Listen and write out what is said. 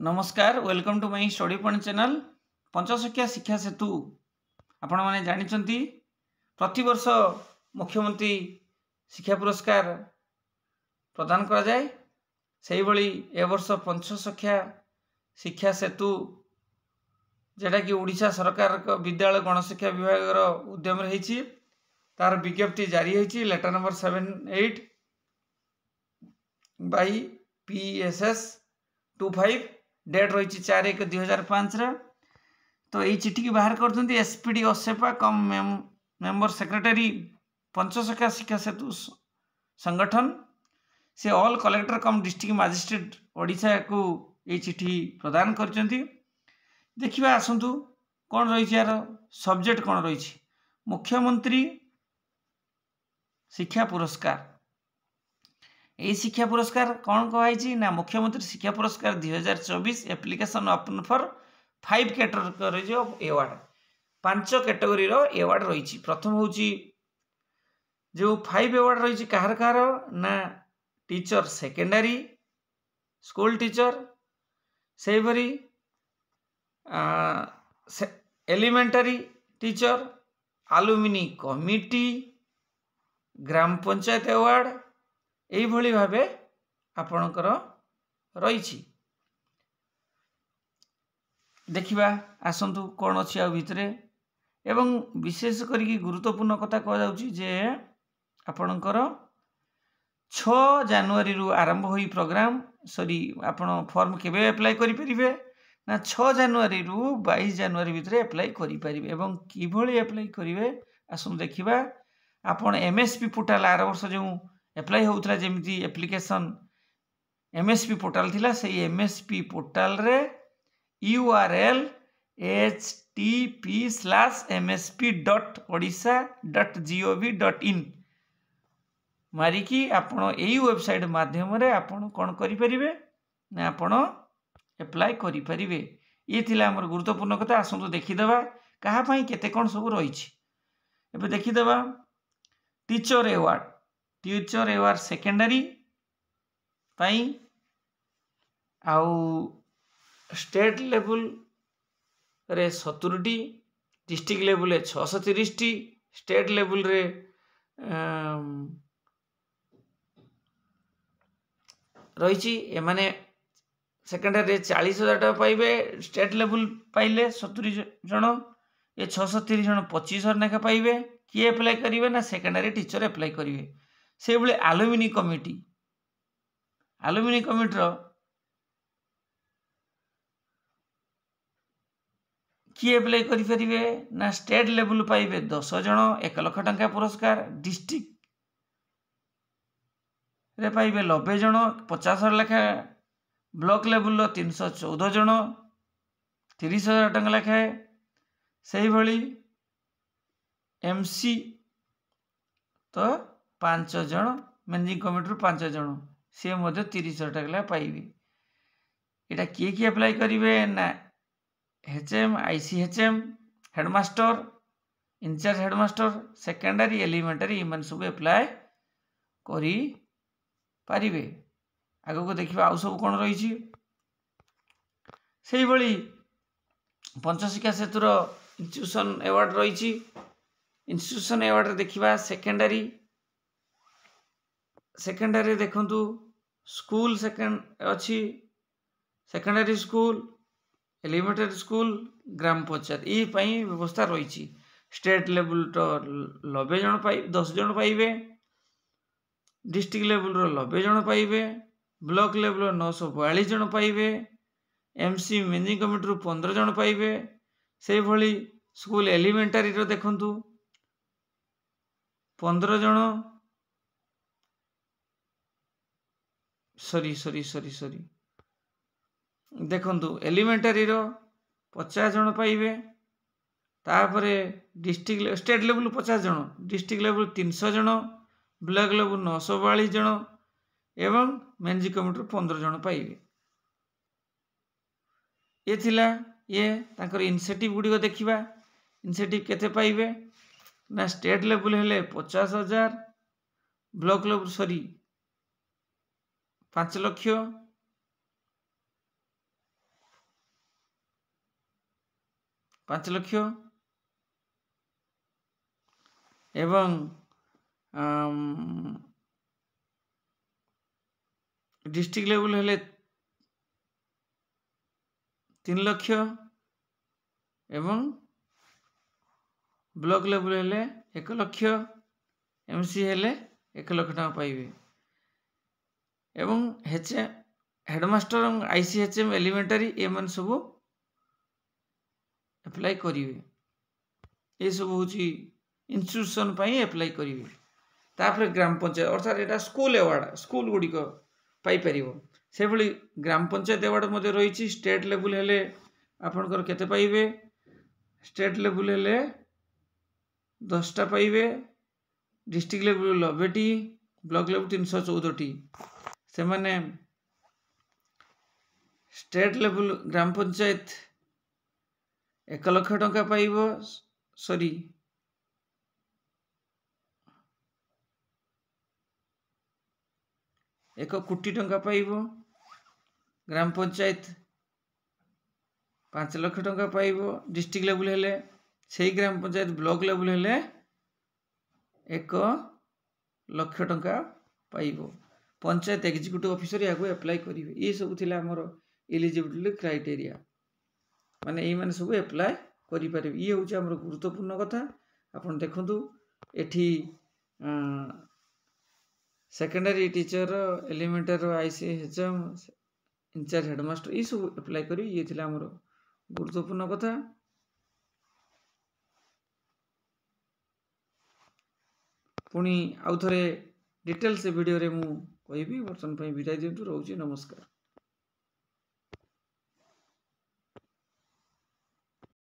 नमस्कार welcome to my study point channel Panchasakha Shiksha Setu आपण मैंने जानते प्रति वर्ष मुख्यमंत्री शिक्षा पुरस्कार प्रदान करा जाए से भली ए वर्ष पंचसख्या शिक्षा सेतु जेटा कि ओडिशा सरकार विद्यालय गणशिक्षा विभाग उद्यम रही तार विज्ञप्ति जारी होती लेटर नंबर 78 बाई PSS 25 डेट रही 4/1/2005 तो ये चिठी की बाहर कर SPD OSEPA cum member secretary Panchasakha Shiksha Setu Sangathan से all collector cum district magistrate Odisha को ये चिठी प्रदान कर देखिए आसतु कौन रही यार सब्जेक्ट कौन रही मुख्यमंत्री शिक्षा पुरस्कार यही शिक्षा पुरस्कार कौन कहुई ना मुख्यमंत्री शिक्षा पुरस्कार 2024 application open for 5 category of award 5 category award रही प्रथम हूँ जो 5 अवार्ड रही कहार कहार ना टीचर सेकेंडरी स्कूल टीचर से भरी एलिमेंटरी टीचर अलुमिनी कमिटी ग्राम पंचायत अवार्ड यही भावे आपणकर रही देखिबा आसंतु कौन अच्छी भितर एवं विशेष करी गुरुत्वपूर्ण कथा कहुच्छी जे आपणकर 6 जनवरी रु आरंभ हुई प्रोग्राम सॉरी आपण फॉर्म केबे अप्लाई करि परिबे ना 6 जनवरी रु 22 जनवरी भितर अप्लाई करि परिबे एवं किभली अप्लाई करिवे आसु देखिबा आपण एमएसपी पोर्टल आर वर्ष जो अप्लाई होउतला जेमिति एप्लिकेशन एमएसपी पोर्टल थिला से एमएसपी पोर्टल रे URL http:/msp.odisha.gov.in मारिकी आपण एई वेबसाइट माध्यम रे आपण कोन करि परिबे ना आपण अप्लाई करि परिबे ये थिला हमर गुरुत्वपूर्ण कथा आसंतु देखि देबा कहा पई केते कोन सब रही एबे देखि देबा टीचर अवार्ड सेकेंडरी पाई आउ स्टेट लेवल रे 70 डिस्ट्रिक्ट लेवल 630 स्टेट लेवल रे रही एमाने सेकेंडरी 40,000 टका पाइबे स्टेट लेवल पाइले 70 जन ये 630 जन 25,000 लेखा पाइबे किए अप्लाई करेंगे ना सेकेंडरी टीचर अप्लाई करेंगे से भाई अलुमिनी कमिटी किए अप्लाई करेंगे ना स्टेट लेवल पाइबे 10 जन 1 लाख टंका पुरस्कार डिस्ट्रिक्ट रे पाइबे 90 जन 50,000 लेखा ब्लॉक लेवल 314 जन 30,000 टंका लेखाए से भली MC तो 5 जन मैनेजिंग कमिटी 5 जन सी 30,000 टका पाइबे यहाँ किए किए अप्लाई करेंगे ना HM ICHM headmaster incharge headmaster secondary elementary इन सब अप्लाई करी पारिबे आगो को देखिबा आउ सब कोन रही से भली पंचशिक्षा सेतुर इंस्टीट्यूशन अवार्ड रही इंस्टीट्यूशन अवार्ड देखिबा सेकेंडरी देखंतु school secondary school elementary school ग्राम पंचायत ये व्यवस्था रही स्टेट लेवल तो 90 जन 10 जन पाइबे डिस्ट्रिक्ट लेवल 90 जन पाइबे ब्लॉक लेवल 942 जन पाइबे MC मैनेजिंग कमिटी 15 जन पाइबे से भली स्कूल एलिमेंटरी रो देखंतु 15 जन सॉरी देखंतु एलिमेंटरी रो 50 जन पाइबे तापरे डिस्ट्रिक्ट स्टेट लेवल 50 जन डिस्ट्रिक्ट लेवल 300 जन ब्लॉक लेवल 942 जन एवं मैनेजिंग कमिटी 15 जन पाइबे ये थिला ये तांकर इनसेटिव गुडी को देखिबा इनसेटिव केते पाइबे ना स्टेट लेवल हेले 50,000 ब्लॉक लेवल 5 लाख 5 ଲକ୍ଷ ଏବଂ डिस्ट्रिक्ट लेवल हेले 3 लक्ष एवं ब्लॉक लेवल हेले 1 लक्ष एमसी हेले 1 लक्ष टका पाइबे एवं हेडमास्टर और आईसीएचएम एलिमेंटरी एमन सब अप्लाई करिवे ये सब होची इंस्टीट्यूशन पई अप्लाई करिवे तापर ग्राम पंचायत अर्थात एटा स्कूल अवार्ड स्कूल गुडी को पाई परिवो से भली ग्राम पंचायत अवार्ड मध्ये रहिछि स्टेट लेवल हेले आपनकर केते पाइबे स्टेट लेवल हेले 10 टा पाइबे डिस्ट्रिक्ट लेवल 90 टी ब्लॉक लेवल 314 टी से माने स्टेट लेवल ग्राम पंचायत 1 लाख टका पाइबो सॉरी 1 कोटी टका पाइबो ग्राम पंचायत 5 लाख टका पाइबो डिस्ट्रिक्ट लेवल हेले सेही ग्राम पंचायत ब्लॉक लेवल हेले 1 लाख टका पाइबो पंचायत एग्जीक्यूटिव ऑफिसर याको अप्लाई करिवे ये सब थिला हमर एलिजिबिलिटी क्राइटेरिया माने एई माने सब अप्लाई करि पारे ये होची हमर गुरुत्वपूर्ण कथा आपण देखंतु एठी secondary teacher elementary ICHM incharge headmaster ये सब अप्लाई करी ये थिला हमर गुरुत्वपूर्ण कथा पुणी आउ थरे डिटेल्स वीडियो रे मु कहिबी वर्तमान पई विदाय दिंतु रहउची नमस्कार।